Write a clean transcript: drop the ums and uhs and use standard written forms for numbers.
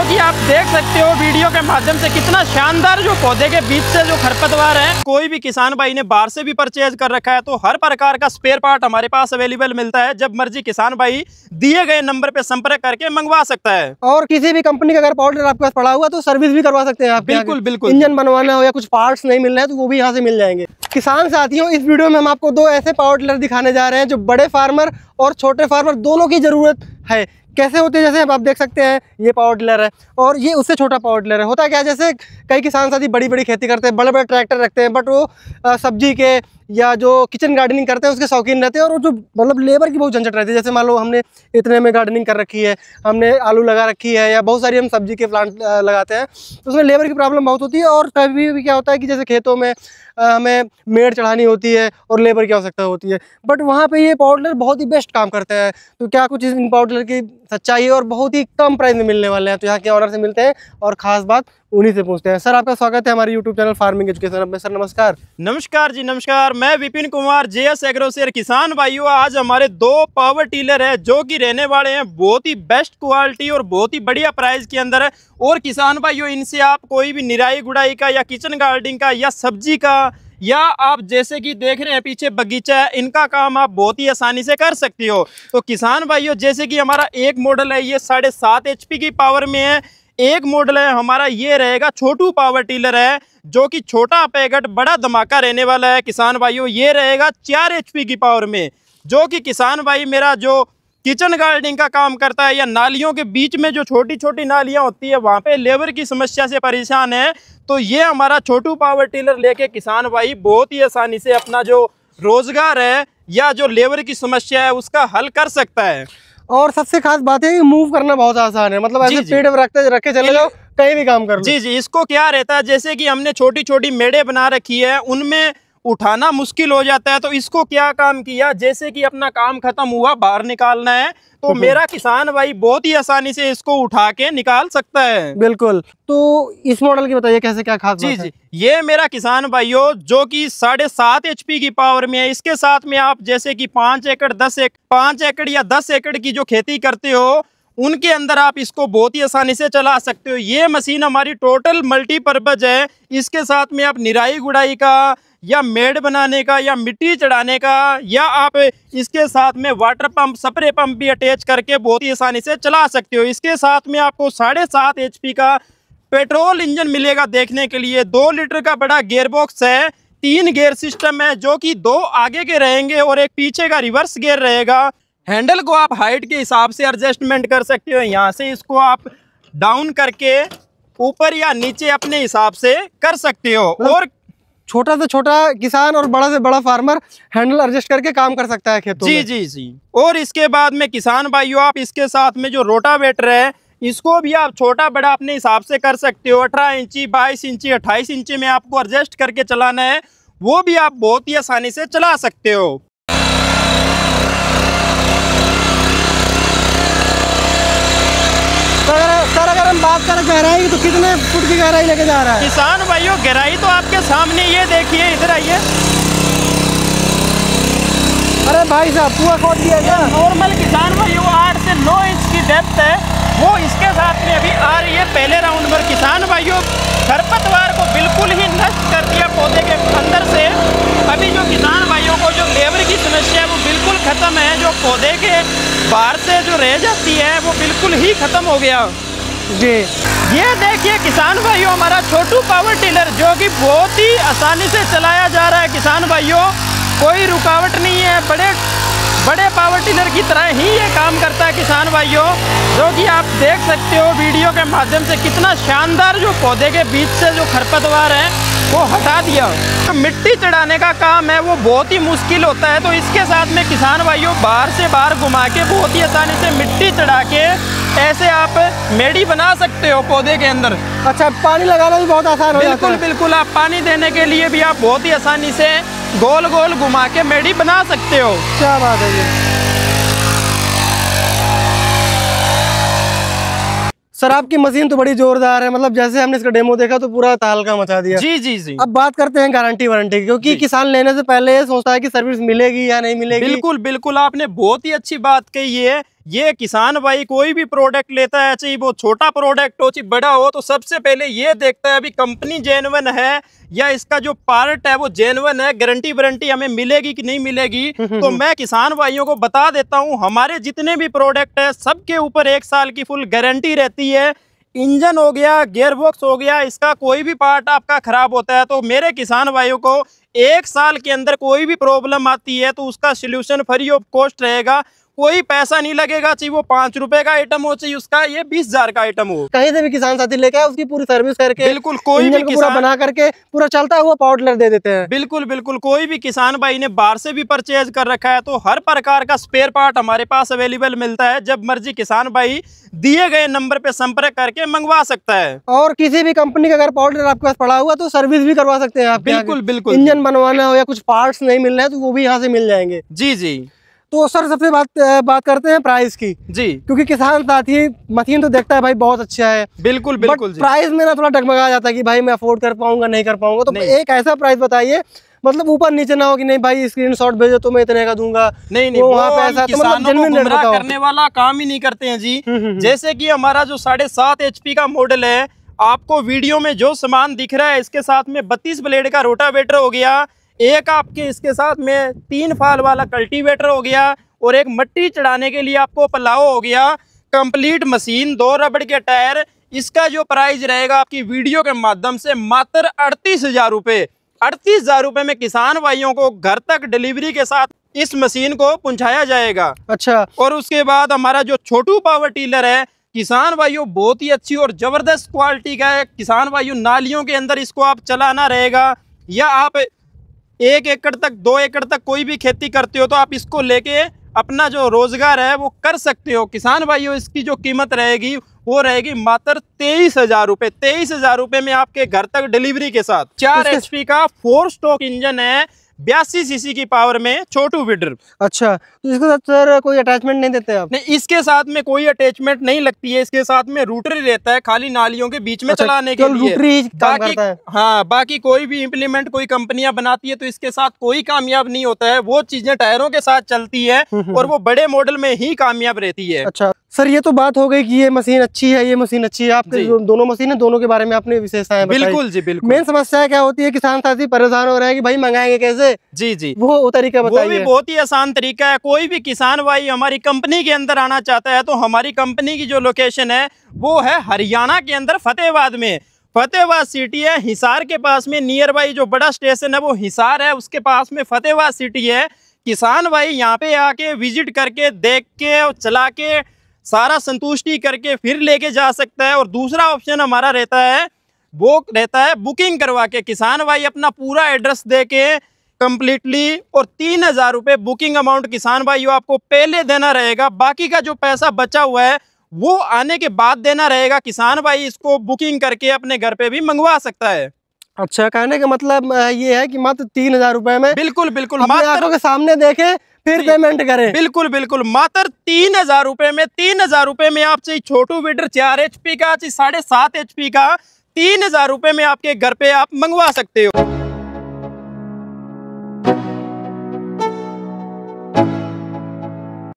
कि आप देख सकते हो वीडियो के माध्यम से कितना शानदार जो पौधे के बीच से जो खरपतवार है। कोई भी किसान भाई ने बाहर से भी परचेज कर रखा है तो हर प्रकार का स्पेयर पार्ट हमारे पास अवेलेबल मिलता है। जब मर्जी किसान भाई दिए गए नंबर पे संपर्क करके मंगवा सकता है। और किसी भी कंपनी का अगर पाउडर आपके पास पड़ा हुआ तो सर्विस भी करवा सकते हैं आप। बिल्कुल बिल्कुल। इंजन बनवाना हो या कुछ पार्ट्स नहीं मिल रहे हैं तो वो भी यहाँ से मिल जाएंगे। किसान साथियों, इस वीडियो में हम आपको दो ऐसे पावर टिलर दिखाने जा रहे हैं जो बड़े फार्मर और छोटे फार्मर दोनों की जरूरत है। कैसे होते हैं, जैसे आप देख सकते हैं ये पावर टिलर है और ये उससे छोटा पावर टिलर है। होता क्या है, जैसे कई किसान साथी बड़ी बड़ी खेती करते हैं, बड़े बड़े ट्रैक्टर रखते हैं, बट वो सब्जी के या जो किचन गार्डनिंग करते हैं उसके शौकीन रहते हैं और जो मतलब लेबर की बहुत झंझट रहती है। जैसे मान लो हमने इतने में गार्डनिंग कर रखी है, हमने आलू लगा रखी है या बहुत सारी हम सब्जी के प्लांट लगाते हैं तो उसमें लेबर की प्रॉब्लम बहुत होती है। और कभी भी क्या होता है कि जैसे खेतों में हमें मेड़ चढ़ानी होती है और लेबर की आवश्यकता होती है, बट वहाँ पे ये पावर टिलर बहुत ही बेस्ट काम करते हैं। तो क्या कुछ इन पावर टिलर की सच्चाई है और बहुत ही कम प्राइस में मिलने वाले हैं, तो यहाँ के ऑनर से मिलते हैं और खास बात उन्हीं से पूछते हैं। सर, आपका स्वागत है हमारे यूट्यूब चैनल फार्मिंग एजुकेशन में। सर नमस्कार। नमस्कार जी, नमस्कार। मैं विपिन कुमार, जेएस एग्रोसेयर। किसान भाइयों, आज हमारे दो पावर टिलर है जो कि रहने वाले हैं बहुत ही बेस्ट क्वालिटी और बहुत ही बढ़िया प्राइस के अंदर है। और किसान भाइयों, इनसे आप कोई भी निराई गुड़ाई का या किचन गार्डनिंग का या सब्जी का या आप जैसे कि देख रहे हैं पीछे बगीचा है, इनका काम आप बहुत ही आसानी से कर सकती हो। तो किसान भाइयों, जैसे कि हमारा एक मॉडल है ये 7.5 HP की पावर में है। एक मॉडल है हमारा ये रहेगा छोटू पावर टिलर है जो कि छोटा पैकेट बड़ा धमाका रहने वाला है। किसान भाइयों, ये रहेगा 4 HP की पावर में, जो कि किसान भाई मेरा जो किचन गार्डनिंग का काम करता है या नालियों के बीच में जो छोटी छोटी नालियां होती है वहाँ पे लेबर की समस्या से परेशान है, तो ये हमारा छोटू पावर टिलर लेके किसान भाई बहुत ही आसानी से अपना जो रोजगार है या जो लेबर की समस्या है उसका हल कर सकता है। और सबसे खास बात है कि मूव करना बहुत आसान है, मतलब ऐसे पेड़ रखे चले जाओ कहीं भी काम कर लो। जी जी। इसको क्या रहता है, जैसे कि हमने छोटी छोटी मेड़े बना रखी है, उनमें उठाना मुश्किल हो जाता है, तो इसको क्या काम किया, जैसे कि अपना काम खत्म हुआ बाहर निकालना है तो मेरा किसान भाई बहुत ही आसानी से इसको उठा के निकाल सकता है। बिल्कुल। तो इस मॉडल की बताइए कैसे क्या खास बात है? जी, ये मेरा किसान भाइयों जो कि 7.5 HP की पावर में है। इसके साथ में आप जैसे कि 5 एकड़ या 10 एकड़ की जो खेती करते हो उनके अंदर आप इसको बहुत ही आसानी से चला सकते हो। ये मशीन हमारी टोटल मल्टीपर्पज है। इसके साथ में आप निराई गुड़ाई का या मेड़ बनाने का या मिट्टी चढ़ाने का या आप इसके साथ में वाटर पंप, स्प्रे पंप भी अटैच करके बहुत ही आसानी से चला सकते हो। इसके साथ में आपको 7.5 HP का पेट्रोल इंजन मिलेगा देखने के लिए। 2 लीटर का बड़ा गियर बॉक्स है, 3 गियर सिस्टम है जो कि 2 आगे के रहेंगे और एक पीछे का रिवर्स गियर रहेगा। हैंडल को आप हाइट के हिसाब से एडजस्टमेंट कर सकते हो, यहाँ से इसको आप डाउन करके ऊपर या नीचे अपने हिसाब से कर सकते हो। और छोटा से छोटा किसान और बड़ा से बड़ा फार्मर हैंडल एडजस्ट करके काम कर सकता है खेतों में। जी जी। और इसके बाद में किसान भाइयों, आप इसके साथ में जो रोटावेटर है इसको भी आप छोटा बड़ा अपने हिसाब से कर सकते हो। 18 इंची, 22 इंची, 28 इंची में आपको एडजस्ट करके चलाना है, वो भी आप बहुत ही आसानी से चला सकते हो। सर, अगर हम बात करें गहराई तो कितने फुट की गहराई लेके जा रहा है? किसान भाइयों, गहराई तो आपके सामने, ये देखिए, इधर आइए। अरे भाई साहब, पूरा खोद दिया क्या? नॉर्मल किसान भाइयों 8 से 9 इंच की डेप्थ है, वो इसके साथ में अभी आ रही है। पहले राउंड पर किसान भाइयों खरपतवार को बिल्कुल ही नष्ट कर दिया पौधे के अंदर से। अभी जो किसान भाइयों को जो लेबर की समस्या है वो बिल्कुल खत्म है। जो पौधे के बाहर से जो रह जाती है वो बिल्कुल ही खत्म हो गया जी। ये देखिए किसान भाइयों, हमारा छोटू पावर टिलर जो कि बहुत ही आसानी से चलाया जा रहा है। किसान भाइयों, कोई रुकावट नहीं है, बड़े पावर टिलर की तरह ही ये काम करता है। किसान भाइयों, जो कि आप देख सकते हो वीडियो के माध्यम से कितना शानदार जो पौधे के बीच से जो खरपतवार है वो हटा दिया। तो मिट्टी चढ़ाने का काम है वो बहुत ही मुश्किल होता है, तो इसके साथ में किसान भाइयों बाहर से बाहर घुमा के बहुत ही आसानी से मिट्टी चढ़ा के ऐसे आप मेड़ी बना सकते हो पौधे के अंदर। अच्छा, पानी लगाना भी बहुत आसान हो जाता है। बिल्कुल। आप पानी देने के लिए भी आप बहुत ही आसानी से गोल गोल घुमा के मेड़ी बना सकते हो। क्या बात है ये। सर, आपकी मशीन तो बड़ी जोरदार है, मतलब जैसे हमने इसका डेमो देखा तो पूरा तहलका मचा दिया। जी जी जी। अब बात करते हैं गारंटी वारंटी की, क्योंकि किसान लेने से पहले ये सोचता है कि सर्विस मिलेगी या नहीं मिलेगी। बिल्कुल, आपने बहुत ही अच्छी बात कही है। ये किसान भाई कोई भी प्रोडक्ट लेता है, चाहे वो छोटा प्रोडक्ट हो चाहे बड़ा हो, तो सबसे पहले ये देखता है अभी कंपनी जेन्युइन है या इसका जो पार्ट है वो जेन्युइन है, गारंटी वारंटी हमें मिलेगी कि नहीं मिलेगी। तो मैं किसान भाइयों को बता देता हूँ, हमारे जितने भी प्रोडक्ट है सबके ऊपर 1 साल की फुल गारंटी रहती है। इंजन हो गया, गियरबॉक्स हो गया, इसका कोई भी पार्ट आपका खराब होता है तो मेरे किसान भाइयों को 1 साल के अंदर कोई भी प्रॉब्लम आती है तो उसका सोल्यूशन फ्री ऑफ कॉस्ट रहेगा। कोई पैसा नहीं लगेगा, चाहे वो 5 रुपए का आइटम हो चाहे उसका ये 20,000 का आइटम हो। कहीं से भी किसान साथी लेके आए उसकी पूरी सर्विस करके, बिल्कुल कोई भी पूरा बना करके पूरा चलता हुआ पावर टिलर दे देते हैं। बिल्कुल बिल्कुल कोई भी किसान भाई ने बाहर से भी परचेज कर रखा है तो हर प्रकार का स्पेयर पार्ट हमारे पास अवेलेबल मिलता है। जब मर्जी किसान भाई दिए गए नंबर पे संपर्क करके मंगवा सकता है। और किसी भी कंपनी का अगर पावर टिलर आपके पास पड़ा हुआ तो सर्विस भी करवा सकते हैं आप। बिल्कुल बिल्कुल इंजन बनवाना हो या कुछ पार्ट्स नहीं मिल रहे हैं तो वो भी यहाँ से मिल जाएंगे। जी जी। तो सर सबसे बात करते हैं प्राइस की जी, क्योंकि किसान साथी मशीन तो देखता है भाई बहुत अच्छा है, बिल्कुल बिल्कुल जी। प्राइस में ना थोड़ा डगमगा जाता है कि भाई मैं अफोर्ड कर पाऊंगा नहीं कर पाऊंगा। तो एक ऐसा प्राइस बताइए मतलब ऊपर नीचे ना हो कि नहीं भाई स्क्रीनशॉट भेजो तो मैं इतने का दूंगा। नहीं वो वहाँ पे ऐसा तो मतलब को गुमराह करने वाला काम ही नहीं करते हैं जी। जैसे कि हमारा जो 7.5 HP का मॉडल है, आपको वीडियो में जो सामान दिख रहा है इसके साथ में 32 ब्लेड का रोटावेटर हो गया, एक आपके इसके साथ में 3 फाल वाला कल्टीवेटर हो गया और एक मट्टी चढ़ाने के लिए आपको पलाव हो गया। कंप्लीट मशीन, 2 रबड़ के टायर। इसका जो प्राइस रहेगा आपकी वीडियो के माध्यम से मात्र 38,000 रुपये। 38,000 रुपये में किसान भाइयों को घर तक डिलीवरी के साथ इस मशीन को पहुंचाया जाएगा। अच्छा। और उसके बाद हमारा जो छोटू पावर टीलर है किसान भाइयों बहुत ही अच्छी और जबरदस्त क्वालिटी का है। किसान भाइयों नालियों के अंदर इसको आप चलाना रहेगा या आप 1 एकड़ तक 2 एकड़ तक कोई भी खेती करते हो तो आप इसको लेके अपना जो रोजगार है वो कर सकते हो। किसान भाइयों इसकी जो कीमत रहेगी वो रहेगी मात्र 23,000 रुपये। 23,000 रुपये में आपके घर तक डिलीवरी के साथ 4 HP का 4 स्ट्रोक इंजन है, 82 सीसी की पावर में छोटू विडर। अच्छा, तो इसके साथ सर कोई अटैचमेंट नहीं देते आप? नहीं, इसके साथ में कोई अटैचमेंट नहीं लगती है। इसके साथ में रूटर ही रहता है खाली नालियों के बीच में चलाने के लिए। हाँ, बाकी कोई भी इम्प्लीमेंट कोई कंपनियां बनाती है तो इसके साथ कोई कामयाब नहीं होता है। वो चीजें टायरों के साथ चलती है और वो बड़े मॉडल में ही कामयाब रहती है। अच्छा सर, ये तो बात हो गई कि ये मशीन अच्छी है, ये मशीन अच्छी है। आपके दोनों मशीन है, दोनों के बारे में आपने विशेषताएं बताई। बिल्कुल जी बिल्कुल। मेन समस्या क्या होती है, किसान साथी परेशान हो रहे हैं कि भाई मंगाएंगे कैसे? जी जी, वो तरीका बताइए। वो भी बहुत ही आसान तरीका है। कोई भी किसान भाई हमारी कंपनी के अंदर आना चाहता है तो हमारी कंपनी की जो लोकेशन है वो है हरियाणा के अंदर फतेहाबाद में। फतेहाबाद सिटी है, हिसार के पास में नियर बाई जो बड़ा स्टेशन है वो हिसार है, उसके पास में फतेहाबाद सिटी है। किसान भाई यहाँ पे आके विजिट करके देख के और चला के सारा संतुष्टि करके फिर लेके जा सकता है। और दूसरा ऑप्शन हमारा रहता है वो रहता है बुकिंग करवा के। किसान भाई अपना पूरा एड्रेस दे के कंप्लीटली और 3,000 रुपये बुकिंग अमाउंट किसान भाई आपको पहले देना रहेगा। बाकी का जो पैसा बचा हुआ है वो आने के बाद देना रहेगा। किसान भाई इसको बुकिंग करके अपने घर पे भी मंगवा सकता है। अच्छा, कहने का मतलब ये है कि मात्र 3,000 रुपए में बिल्कुल बिल्कुल अपनी आंखों के सामने देखे फिर पेमेंट करें। बिल्कुल बिल्कुल, मात्र 3,000 रुपये में। 3,000 रुपये में आप चाहिए छोटू विडर 4 HP का, चाहिए 7.5 HP का, 3,000 रुपये में आपके घर पे आप मंगवा सकते हो।